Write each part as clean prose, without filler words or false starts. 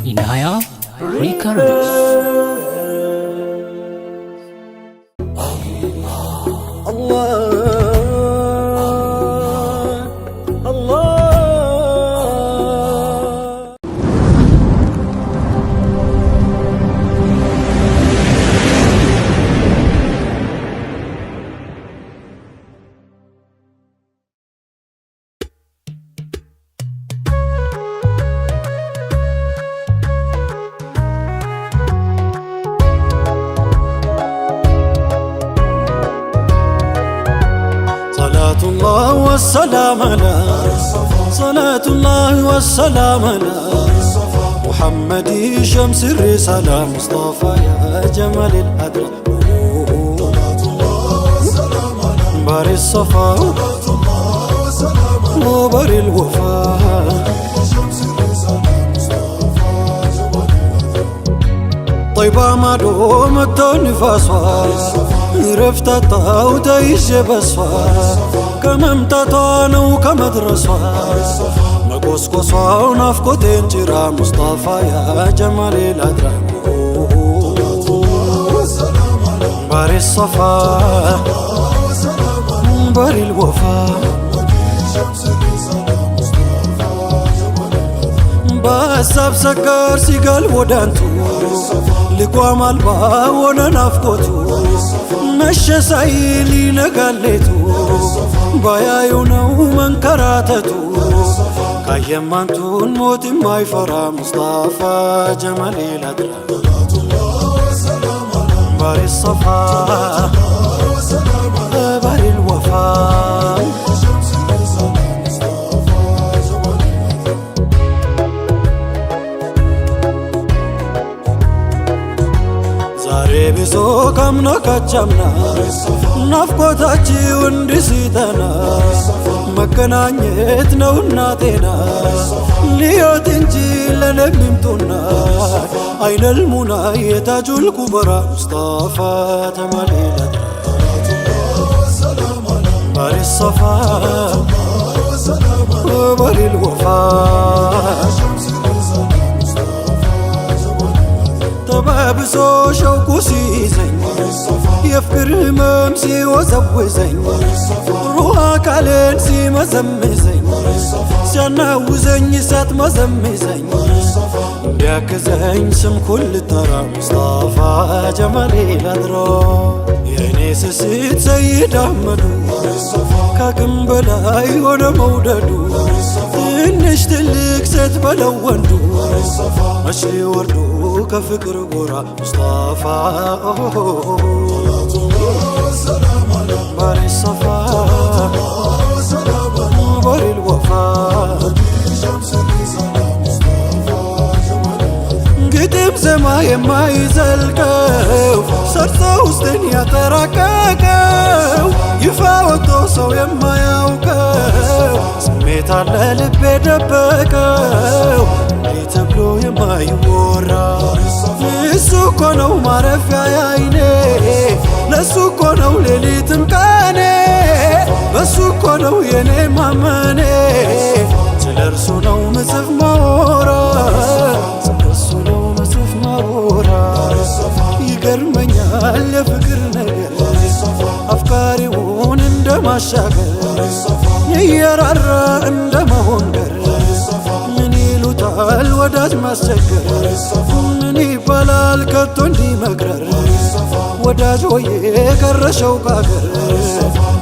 Inaya Records. صلاة الله والسلام على محمد شمس الرسالة مصطفى يا جمال الأدرى بار الصفا وبار الوفاء طيبة ما دوم التنفاسها رفتها وتعيش بسها كممتطها وكمدرسها مقصقصها ونفقتين جرى مصطفى يا جمال الأدرى بار الصفا بار الوفاء بساب سكر سيقال ودانتو لقوام البا وننافقتو مشى سايلي نقاليتو بايايونو منكراتتو كايمانتون موت ما يفرى مصطفى جمال الأدرى بار الصفا بار الوفاء بيسو كمنا كجمنا نفقوتاچي وندسيتنا مكنانيت نونا تينا ليوت انجي لنبمتنا أين المنى يتاج الكبرى مصطفى جمال الأدرى بار الصفا بار الوفاء بابسو شوقو سيزن يفكر ممسي وزوزن روحك علين سي مزمزن سيناوزن سات مزمزن بياكزن سم كل ترى مصطفى جمال الأدرى يا سيد سيد أحمد كاكم بلاي وانا موددو تنش تلك ست بلوندو مشي وردو كفكر غورا مصطفى بار الصفا بار الوفاء قدم زما يما يزلقو سرطة وسطن يتراككو يفاوتو سو يما يوقو سميت على لبي دبكو يتبلو يما يورا لسو كونو معرفيا يا عيني لسو كونو ليلتم كاني بسو كونو يني ماماني تلرسو نو مزف مورا تلرسو نو مزف مورا يقرمنيال يفكر نقر أفكاريون اندما شاقر ييرار اندما هنقر تعال وداج ما سكر مني بلال كتون دي مقرر وداج ويه كرشو قاقر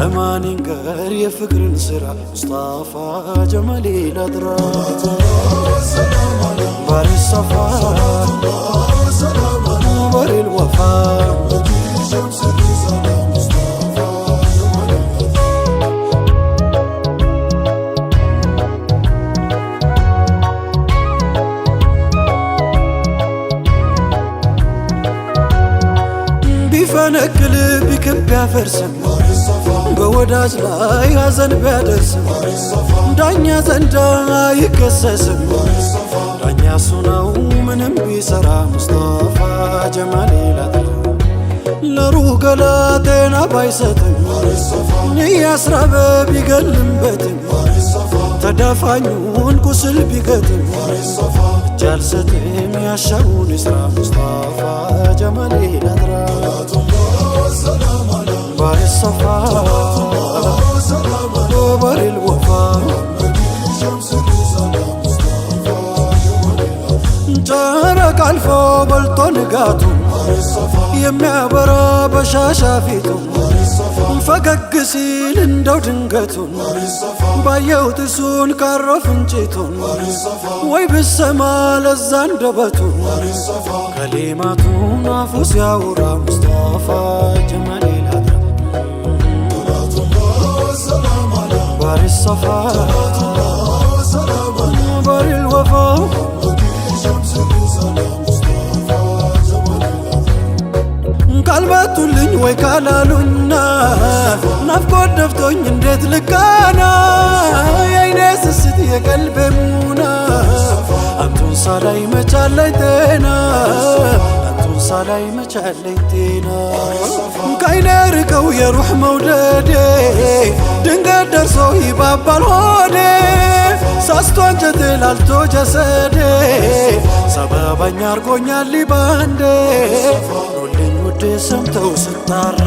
أماني نقر يفكر نسرع مصطفى جمال الأدرى بار الصفا بار الوفاء فنكل بكم بيافرسم بوداج لا يازن بيادرسم دانيا زندا يكسسم دانيا سناو منم بيسرا مصطفى جمال الأدرى لروق لا تينا بايستم نيا سراب بيقلم بتم ተዳፋኙን ቁስል ቢገጥም እጅ አልሰጥም ያሻውን ይስራ ሙስጠፋ ጀማሌ ላጥራ ባሪ ሶፋ ባሪ ልወፋ ጨረቃ አልፎ በልቶ ንጋቱ የሚያበራ በሻሻ ፊቱ ፈገግ ሲል እንደው ድንገቱን ባየው ጥርሱን ካሮ ፍንጭቱን ወይ ብሰማ ለዛ አንደበቱን ከሊማቱን አፉ ሲያወራ ሙስጠፋ ጀማሌ ላጥራ ባሪ ሶፋ ባሪ ልወፋ ካልመጡልኝ ወይ ካላሉና ናፍቆት ደፍቶኝ እንዴት ልካና የአይኔ ስስት የቀልቤ ሙና አንቱን ሳላይ መቻለኝ ጤና አንቱን ሳላይ መቻለኝ ጤና ከአይኔ ርቀው የሩሕ መውደዴ ድንገት ደርሶ ይባባል ሆዴ ሳስቶ አንጀቴ ላልቶ ጀሰዴ ሰበበኛ አርጎኛል ሊባንዴ ኖልኝ ውዴ ሰምተው ስጣራ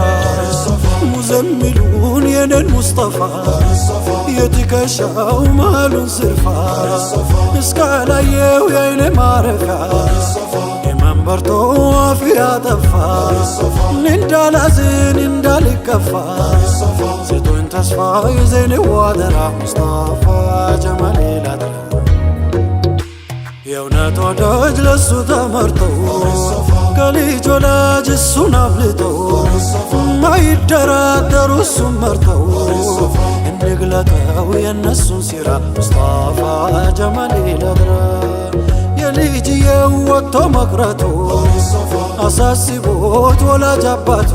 ሙዘሚሉን የኔን ሙስጠፋ የትከሻው መሃሉን ስርፋ እስካላየው የአይኔ ማረፊያ የመንበርቶ አፊ ያጠፋ እንዳላዝን እንዳልከፋ ስጡኝ ተስፋ የዘይኔ ዋደራ ሙስጠፋ ጀማሌ ላጥራ የእውነት ወዳጅ ለሱ ተመርጠው ከልጅ ወላጅ እሱን አብልጠው ማይደራደሩ እሱን መርጠው እንግለጠው የነሱን ሲራ ሙስጠፋ ጀማሌ ላጥራ የልጅየው ወጥቶ መቅረቱ አሳስቦት ወላጅ አባቱ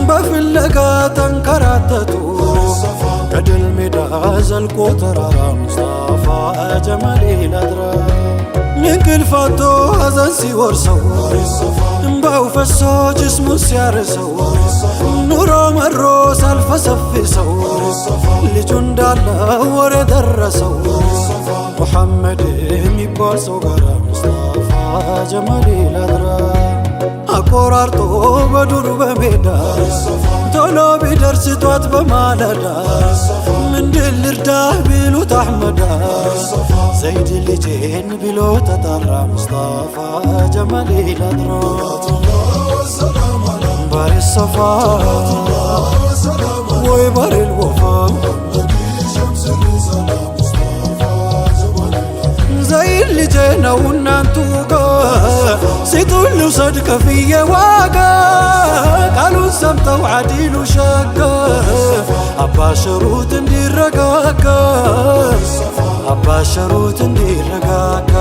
በፍለጋ ተንከራተቱ ከድል ሜዳ ዘልቆ ተራራ ሙስጠፋ ጀማሌ ላጥራ እንቅልፍ አጥቶ ሐዘን ሲወርሰው እምባው ፈሶ ጅስሙን ሲያርሰው ኑሮ መሮ ሳልፈሰፍሰው ልጁ እንዳለው ወሬ ደረሰው ሙሐመድ የሚባል ሰው ጋር ሙስጠፋ ጀማሌ ላጥራ አቆራርጦ በዱር በሜዳ ቶሎ ቢደርስ ጧት በማለዳ ምንድን ልርዳህ ቢሉት አሕመዳ ዘይድ ልጄን ብሎ ተጣራ ሙስጠፋ ጀማሌ ላጥራ ባሪ ሶፋ ወይ ባሪ ልወፋ ዘይድ ልጄ ነው እናንቱ ጋር ሲጡን ልውሰድ ከፍዬ ዋጋ ቃሉን ሰምተው ዓዲሉ ሸጋ አባሸሩት እንዲረጋጋ አባሸሩት እንዲረጋጋ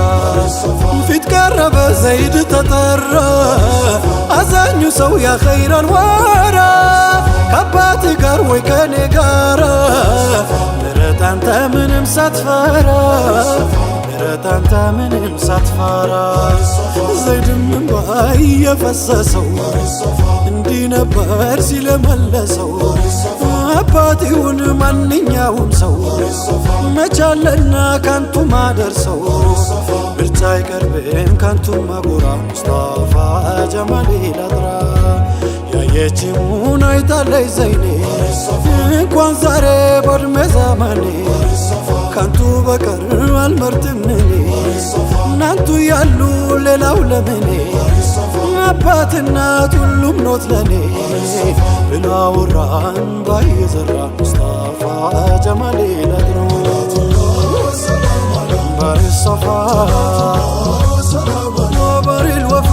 ፊት ቀረበ ዘይድ ተጠራ አዛኙ ሰው ያ ኸይረል ወራ ከአባት ጋር ወይ ከኔ ጋራ ምረጥ አንተ ምንም ሳትፈራ ምረጥ አንተ ምንም ሳትፈራ ዘይድም እንባ እየፈሰሰው እንዲህ ነበር ሲለመለሰው አባቴውን ማንኛውም ሰው መቻለና ካንቱ ማደርሰው ብልጫ አይቀርብም ካንቱ ማጎራ ሙስጠፋ ጀማሌ ላጥራ ያየችውን አይታለች ዘይኔ እንኳን ዛሬ በዕድሜ ዘመኔ ካንቱ በቀር አልመርጥም እኔ እናንቱ ያሉ ሌላው ለምኔ አባት እናት ሁሉም ኖት ለኔ ብሎ አወራን ባየዘራ ሙስጠፋ ጀማሌ ላጥራ ባሪ ሶፋ ባሪ ልወፋ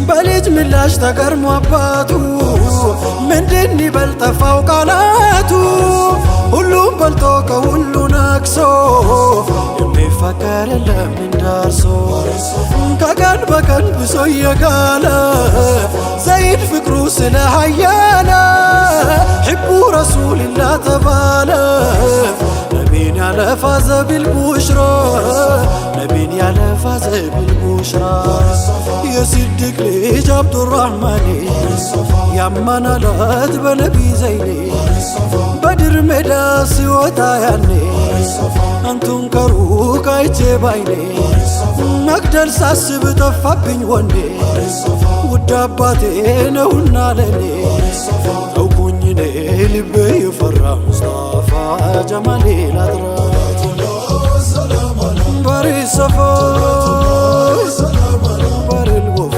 በልጅ ምላሽ ተገርሞ አባቱ ምንድን ይበል ጠፋው ቃላቱ ሁሉም በልቶ ከሁሉ ነክሶ የሚፈቀር የለም እንዳርሶ ከቀን በቀን ብሶ እየጋለ ዘይድ ፍቅሩ ስለ ሀያለ ሕቡ ረሱልላህ ተባለ ነቢን ያለፋዘ ቢልቡሽራ ነቢን ያለፋዘ ቢልቡሽራ የሲድቅ ልጅ አብዱራህማኔ ያመናላት በነቢ ዘይኔ በድር ሜዳ ሲወጣ ያኔ አንቱን ከሩቅ አይቼ ባይኔ መግደል ሳስብ ጠፋብኝ ወኔ ውድ አባቴ ነውና ለኔ ተውኩኝ እኔ ልቤ የፈራ ሙስጠፋ ጀማሌ ላጥራት ባሪ ሰፋ ባሪ ልወፋ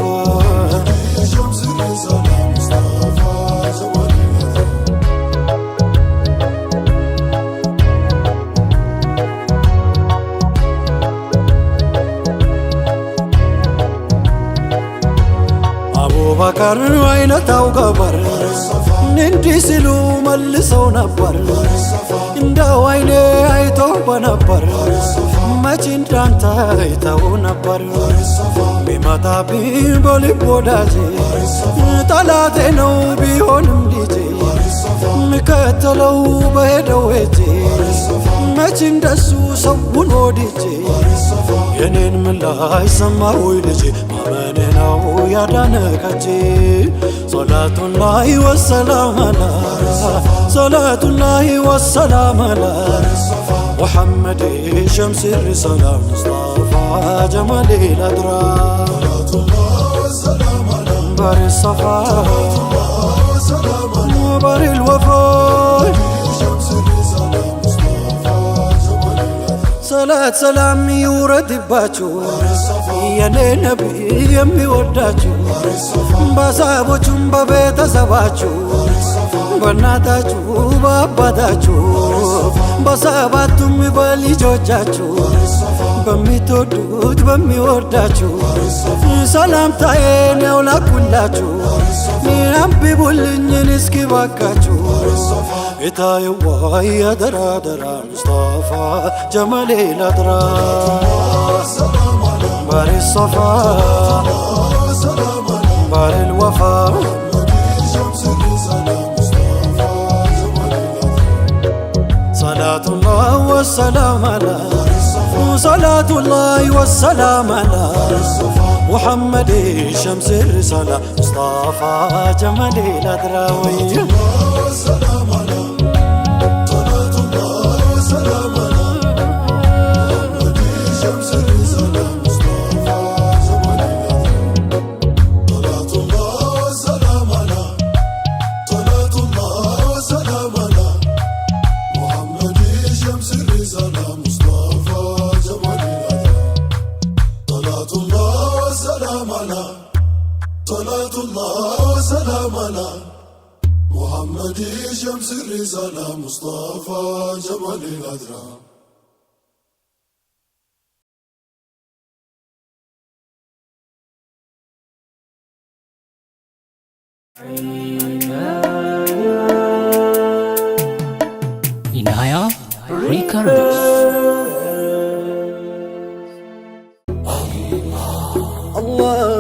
አቡበከር አይነታው ገበር እንዲህ ሲሉ መልሰው ነበር እንደው አይኔ አይቶ በነበር መች እንዳንተ አይተው ነበር ቢመጣብኝ በልብ ወዳጄ ጠላቴ ነው ቢሆንም ልጄ ምከተለው በሄደው ሄጄ መች እንደሱ ሰውን ወድጄ የኔን ምላሽ ሰማህ ወይ ልጄ ማመኔ ነው ያዳነከቼ ሰላቱላሂ ወሰላም አላ ሰላቱላሂ ወሰላም አላ ሙሐመድ ሸምስ ሪሳላ ሙስጠፋ ጀማሌ ላድራ ባሪ ሰፋ ባሪ ልወፋ ሰላት ሰላም ይውረድባችሁ የኔ ነቢይ የሚወዳችሁ በሰሃቦቹም በቤተሰባችሁ በእናታችሁ በአባታችሁ በሰባቱም በልጆቻችሁ በሚትወዱት በሚወዳችሁ ሰላምታዬን ያውላኩላችሁ አንብቡልኝን እስኪ ባካችሁ ጌታዬዋ ያደራ ደራ ሙስጠፋ ጀማሌ ላጥራ ባሪ ሰፋ ባሪ ልወፋ ሰላቱላህ ወሰላም አላ ሰላቱላህ ወሰላም አላ ሙሐመድ ሸምስ ሪሳላ ሙስጠፋ ጀማሌ ላጥራ ወይ محمد شمس الرسالة مصطفى جمال الأدرى Inaya Records. Allah